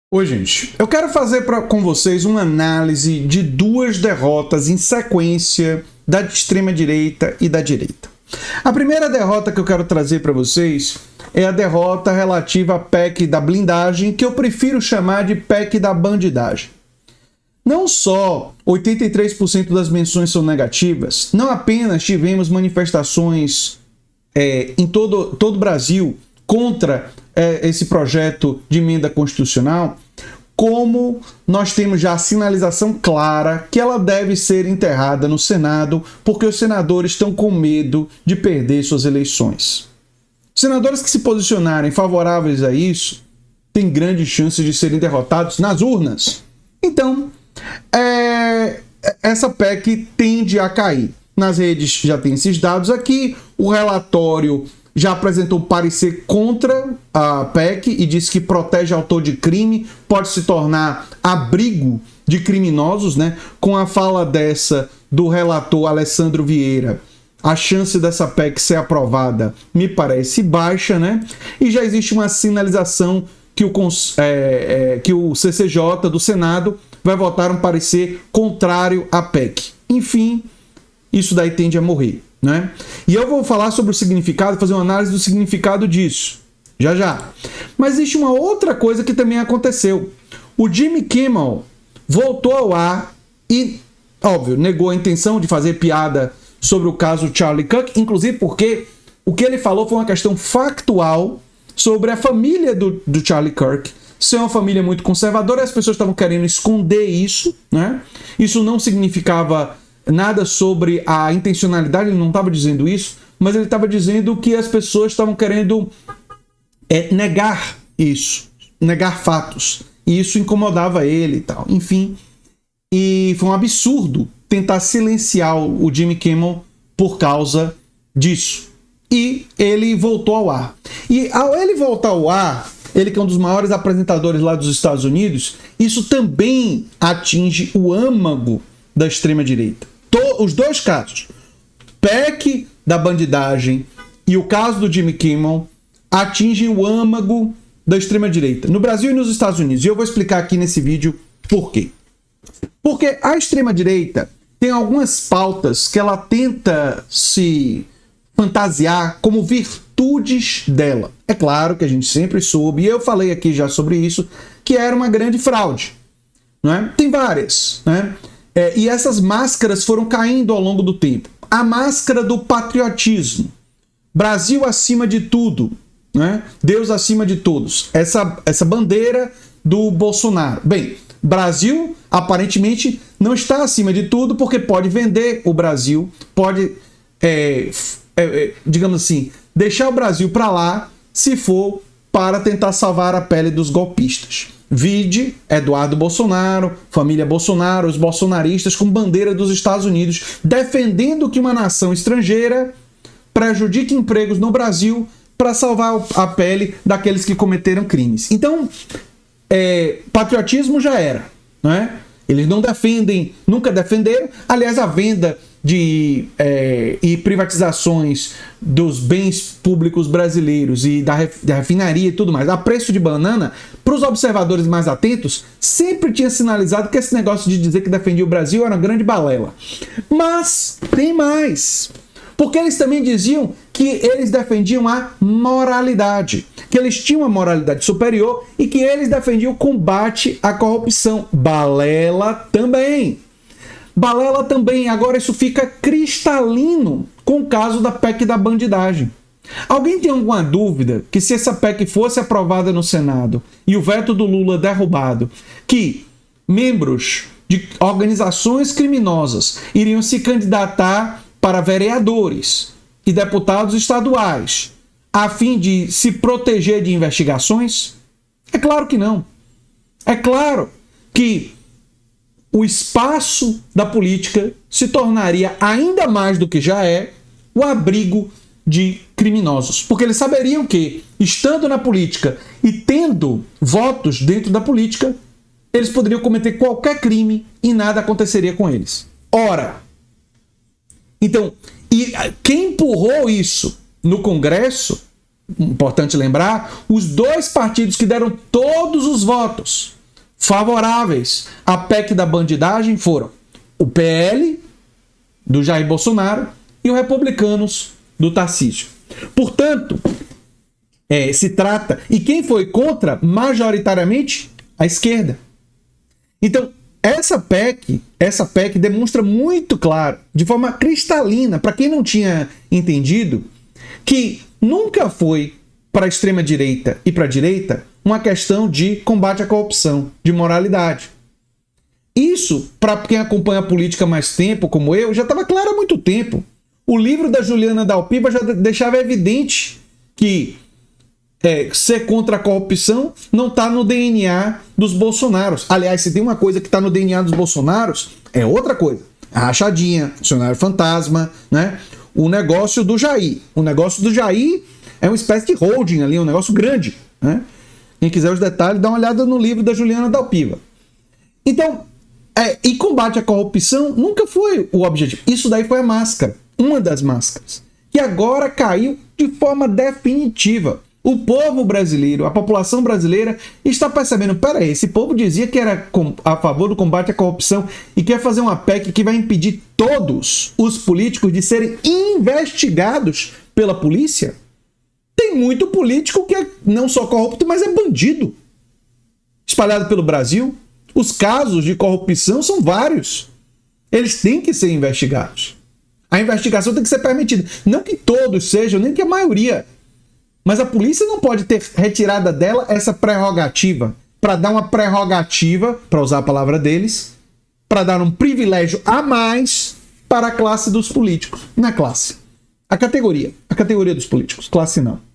Oi, gente. Eu quero fazer com vocês uma análise de duas derrotas em sequência da extrema-direita e da direita. A primeira derrota que eu quero trazer para vocês é a derrota relativa à PEC da blindagem, que eu prefiro chamar de PEC da bandidagem. Não só 83% das menções são negativas, não apenas tivemos manifestações em todo o Brasil contra esse projeto de emenda constitucional, como nós temos já a sinalização clara que ela deve ser enterrada no Senado, porque os senadores estão com medo de perder suas eleições. Senadores que se posicionarem favoráveis a isso têm grandes chances de serem derrotados nas urnas. Então, essa PEC tende a cair. Nas redes já tem esses dados aqui, o relatório já apresentou parecer contra a PEC e disse que protege autor de crime, pode se tornar abrigo de criminosos, né? Com a fala dessa do relator Alessandro Vieira, a chance dessa PEC ser aprovada me parece baixa, né? E já existe uma sinalização que o CCJ do Senado vai votar um parecer contrário à PEC. Enfim, isso daí tende a morrer, né? E eu vou falar sobre o significado, fazer uma análise do significado disso, já. Mas existe uma outra coisa que também aconteceu. O Jimmy Kimmel voltou ao ar e, óbvio, negou a intenção de fazer piada sobre o caso Charlie Kirk, inclusive porque o que ele falou foi uma questão factual sobre a família do Charlie Kirk. Ser uma família muito conservadora, as pessoas estavam querendo esconder isso, né? Isso não significava nada sobre a intencionalidade, ele não estava dizendo isso, mas ele estava dizendo que as pessoas estavam querendo negar isso, negar fatos, e isso incomodava ele e tal, enfim. E foi um absurdo tentar silenciar o Jimmy Kimmel por causa disso. E ele voltou ao ar. E ao ele voltar ao ar, ele que é um dos maiores apresentadores lá dos Estados Unidos, isso também atinge o âmago da extrema-direita. Os dois casos, PEC da bandidagem e o caso do Jimmy Kimmel, atingem o âmago da extrema-direita, no Brasil e nos Estados Unidos. E eu vou explicar aqui nesse vídeo por quê. Porque a extrema-direita tem algumas pautas que ela tenta se fantasiar como virtudes dela. É claro que a gente sempre soube, e eu falei aqui já sobre isso, que era uma grande fraude, não é? Tem várias, né? E essas máscaras foram caindo ao longo do tempo. A máscara do patriotismo. Brasil acima de tudo, né? Deus acima de todos. Essa bandeira do Bolsonaro. Bem, Brasil aparentemente não está acima de tudo porque pode vender o Brasil, pode, digamos assim, deixar o Brasil para lá se for para tentar salvar a pele dos golpistas. Vide Eduardo Bolsonaro, família Bolsonaro, os bolsonaristas com bandeira dos Estados Unidos, defendendo que uma nação estrangeira prejudique empregos no Brasil para salvar a pele daqueles que cometeram crimes. Então, patriotismo já era, não é? Eles não defendem, nunca defenderam. Aliás, a venda e privatizações dos bens públicos brasileiros e da refinaria e tudo mais, a preço de banana, para os observadores mais atentos, sempre tinha sinalizado que esse negócio de dizer que defendia o Brasil era uma grande balela. Mas tem mais. Porque eles também diziam que eles defendiam a moralidade, que eles tinham uma moralidade superior e que eles defendiam o combate à corrupção. Balela também. Balela também. Agora isso fica cristalino com o caso da PEC da bandidagem. Alguém tem alguma dúvida que se essa PEC fosse aprovada no Senado e o veto do Lula derrubado, que membros de organizações criminosas iriam se candidatar para vereadores e deputados estaduais a fim de se proteger de investigações? É claro que não. É claro que o espaço da política se tornaria ainda mais do que já é o abrigo de criminosos. Porque eles saberiam que, estando na política e tendo votos dentro da política, eles poderiam cometer qualquer crime e nada aconteceria com eles. Ora, então, e quem empurrou isso no Congresso, importante lembrar, os dois partidos que deram todos os votos favoráveis à PEC da bandidagem foram o PL, do Jair Bolsonaro, e os republicanos, do Tarcísio. Portanto, se trata... E quem foi contra, majoritariamente, a esquerda. Então, essa PEC demonstra muito claro, de forma cristalina, para quem não tinha entendido, que nunca foi para a extrema-direita e para a direita uma questão de combate à corrupção, de moralidade. Isso, para quem acompanha a política há mais tempo, como eu, já estava claro há muito tempo. O livro da Juliana Dalpiva já deixava evidente que ser contra a corrupção não está no DNA dos Bolsonaros. Aliás, se tem uma coisa que está no DNA dos Bolsonaros, é outra coisa. A rachadinha, funcionário fantasma, né? O negócio do Jair. O negócio do Jair é uma espécie de holding ali, um negócio grande, né? Quem quiser os detalhes, dá uma olhada no livro da Juliana Dalpiva. Então, e combate à corrupção nunca foi o objetivo. Isso daí foi a máscara, uma das máscaras, que agora caiu de forma definitiva. O povo brasileiro, a população brasileira está percebendo, peraí, esse povo dizia que era a favor do combate à corrupção e quer fazer uma PEC que vai impedir todos os políticos de serem investigados pela polícia? Tem muito político que é não só corrupto, mas é bandido. Espalhado pelo Brasil. Os casos de corrupção são vários. Eles têm que ser investigados. A investigação tem que ser permitida. Não que todos sejam, nem que a maioria. Mas a polícia não pode ter retirada dela essa prerrogativa, para dar uma prerrogativa, para usar a palavra deles, para dar um privilégio a mais para a classe dos políticos. Não é classe. A categoria dos políticos. Classe não.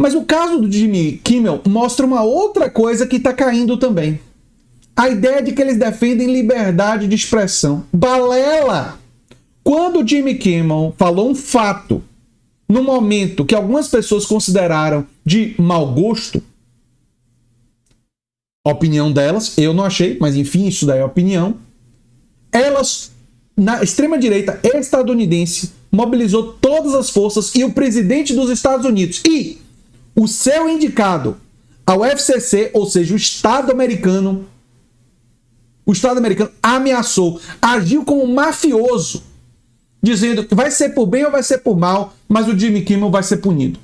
Mas o caso do Jimmy Kimmel mostra uma outra coisa que está caindo também. A ideia de que eles defendem liberdade de expressão. Balela! Quando o Jimmy Kimmel falou um fato no momento que algumas pessoas consideraram de mau gosto, a opinião delas, eu não achei, mas enfim, isso daí é opinião, elas, na extrema-direita estadunidense, mobilizou todas as forças e o presidente dos Estados Unidos e o seu indicado ao FCC, ou seja, o Estado americano ameaçou, agiu como um mafioso, dizendo que vai ser por bem ou vai ser por mal, mas o Jimmy Kimmel vai ser punido.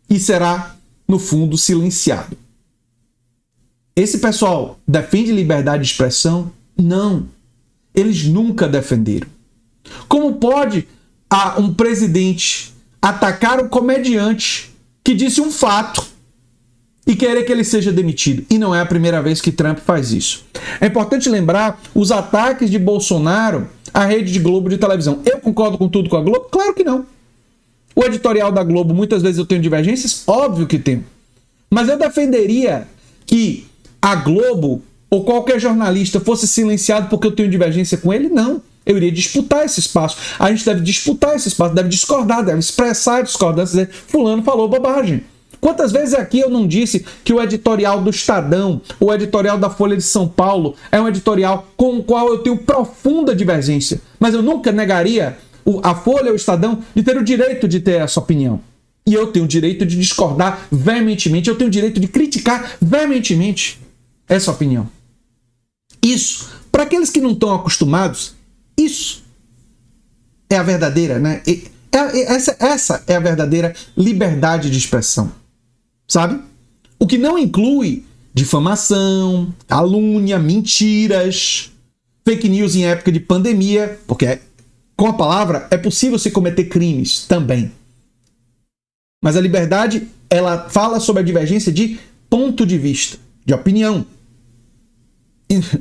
E será, no fundo, silenciado. Esse pessoal defende liberdade de expressão? Não. Eles nunca defenderam. Como pode um presidente atacar um comediante que disse um fato e querer que ele seja demitido? E não é a primeira vez que Trump faz isso. É importante lembrar os ataques de Bolsonaro à rede Globo de televisão. Eu concordo com tudo com a Globo? Claro que não. O editorial da Globo, muitas vezes eu tenho divergências? Óbvio que tenho. Mas eu defenderia que a Globo ou qualquer jornalista fosse silenciado porque eu tenho divergência com ele? Não. Eu iria disputar esse espaço. A gente deve disputar esse espaço, deve discordar, deve expressar a discordância, dizer, fulano falou bobagem. Quantas vezes aqui eu não disse que o editorial do Estadão, o editorial da Folha de São Paulo, é um editorial com o qual eu tenho profunda divergência, mas eu nunca negaria a Folha ou o Estadão de ter o direito de ter essa opinião. E eu tenho o direito de discordar veementemente, eu tenho o direito de criticar veementemente essa opinião. Isso, para aqueles que não estão acostumados, isso é a verdadeira, né? Essa é a verdadeira liberdade de expressão. Sabe? O que não inclui difamação, calúnia, mentiras, fake news em época de pandemia, porque com a palavra é possível se cometer crimes também. Mas a liberdade, ela fala sobre a divergência de ponto de vista, de opinião.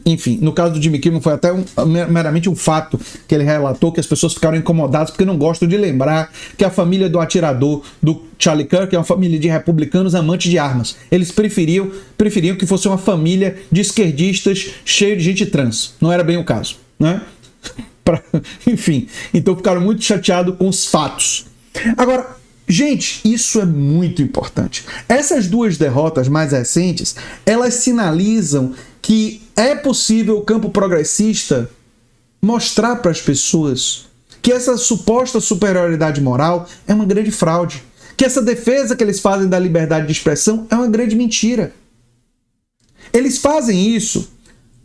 Enfim, no caso do Jimmy Kimmel foi até meramente um fato que ele relatou, que as pessoas ficaram incomodadas porque não gostam de lembrar que a família do atirador, do Charlie Kirk, é uma família de republicanos amantes de armas. Eles preferiam que fosse uma família de esquerdistas cheio de gente trans. Não era bem o caso, né? Enfim, então ficaram muito chateados com os fatos. Agora, gente, isso é muito importante. Essas duas derrotas mais recentes, elas sinalizam que é possível o campo progressista mostrar para as pessoas que essa suposta superioridade moral é uma grande fraude, que essa defesa que eles fazem da liberdade de expressão é uma grande mentira. Eles fazem isso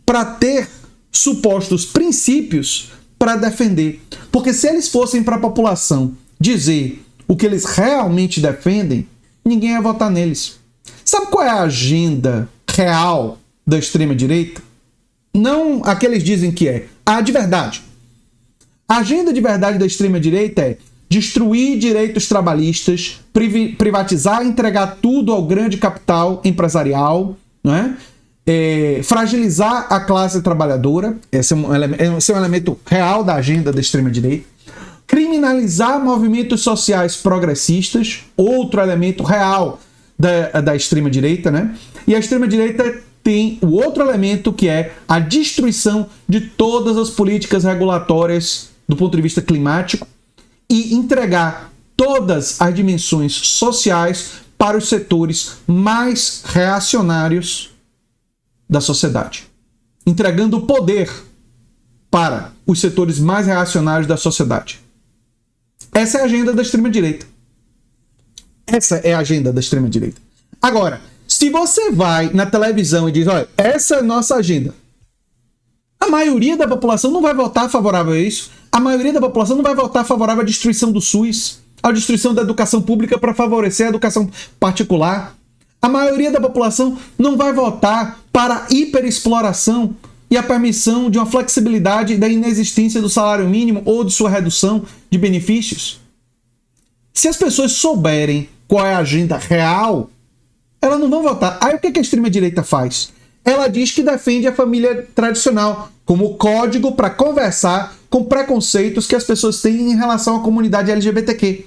para ter supostos princípios para defender. Porque se eles fossem para a população dizer o que eles realmente defendem, ninguém ia votar neles. Sabe qual é a agenda real da extrema-direita? Não a que eles dizem que é, a de verdade. A agenda de verdade da extrema-direita é destruir direitos trabalhistas, privatizar e entregar tudo ao grande capital empresarial, não é? Fragilizar a classe trabalhadora, esse é um elemento real da agenda da extrema-direita. Criminalizar movimentos sociais progressistas, outro elemento real da extrema-direita, né? E a extrema-direita tem o outro elemento que é a destruição de todas as políticas regulatórias do ponto de vista climático e entregar todas as dimensões sociais para os setores mais reacionários da sociedade. Entregando o poder para os setores mais reacionários da sociedade. Essa é a agenda da extrema-direita. Essa é a agenda da extrema-direita. Agora, se você vai na televisão e diz, olha, essa é a nossa agenda, a maioria da população não vai votar favorável a isso. A maioria da população não vai votar favorável à destruição do SUS, à destruição da educação pública para favorecer a educação particular. A maioria da população não vai votar para a hiperexploração e a permissão de uma flexibilidade da inexistência do salário mínimo ou de sua redução de benefícios. Se as pessoas souberem qual é a agenda real, elas não vão votar. Aí o que a extrema-direita faz? Ela diz que defende a família tradicional como código para conversar com preconceitos que as pessoas têm em relação à comunidade LGBTQ.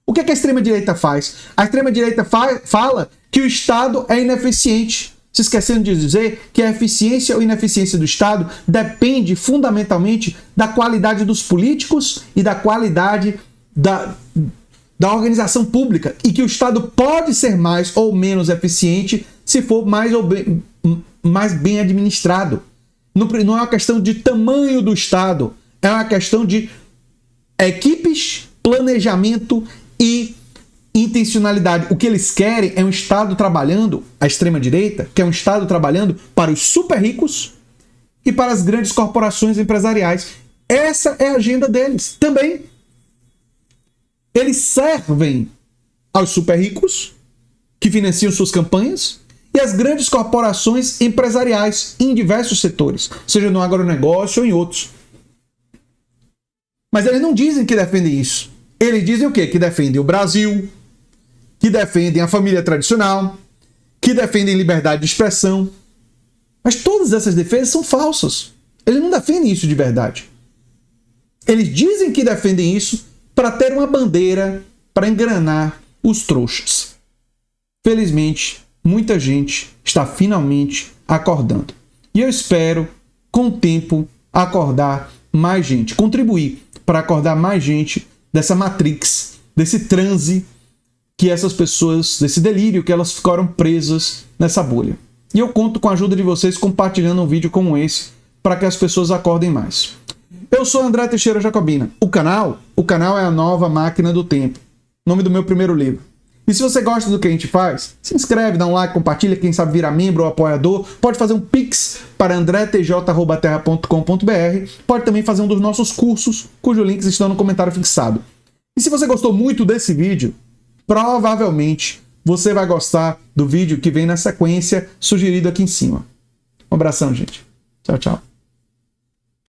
O que a extrema-direita faz? A extrema-direita fala que o Estado é ineficiente, se esquecendo de dizer que a eficiência ou ineficiência do Estado depende fundamentalmente da qualidade dos políticos e da qualidade da organização pública, e que o Estado pode ser mais ou menos eficiente se for mais bem administrado. Não é uma questão de tamanho do Estado, é uma questão de equipes, planejamento e intencionalidade. O que eles querem é um Estado trabalhando, a extrema-direita, que é um Estado trabalhando para os super ricos e para as grandes corporações empresariais. Essa é a agenda deles também. Eles servem aos super ricos, que financiam suas campanhas, e às grandes corporações empresariais em diversos setores, seja no agronegócio ou em outros. Mas eles não dizem que defendem isso. Eles dizem o quê? Que defendem o Brasil, que defendem a família tradicional, que defendem liberdade de expressão. Mas todas essas defesas são falsas. Eles não defendem isso de verdade. Eles dizem que defendem isso para ter uma bandeira para enganar os trouxas. Felizmente, muita gente está finalmente acordando. E eu espero, com o tempo, acordar mais gente, contribuir para acordar mais gente dessa matrix, desse transe que essas pessoas, desse delírio que elas ficaram presas nessa bolha. E eu conto com a ajuda de vocês compartilhando um vídeo como esse para que as pessoas acordem mais. Eu sou André Teixeira Jacobina. O canal é a nova máquina do tempo. Nome do meu primeiro livro. E se você gosta do que a gente faz, se inscreve, dá um like, compartilha, quem sabe vira membro ou apoiador. Pode fazer um pix para andretj@terra.com.br. Pode também fazer um dos nossos cursos, cujos links estão no comentário fixado. E se você gostou muito desse vídeo, provavelmente você vai gostar do vídeo que vem na sequência sugerido aqui em cima. Um abração, gente. Tchau, tchau.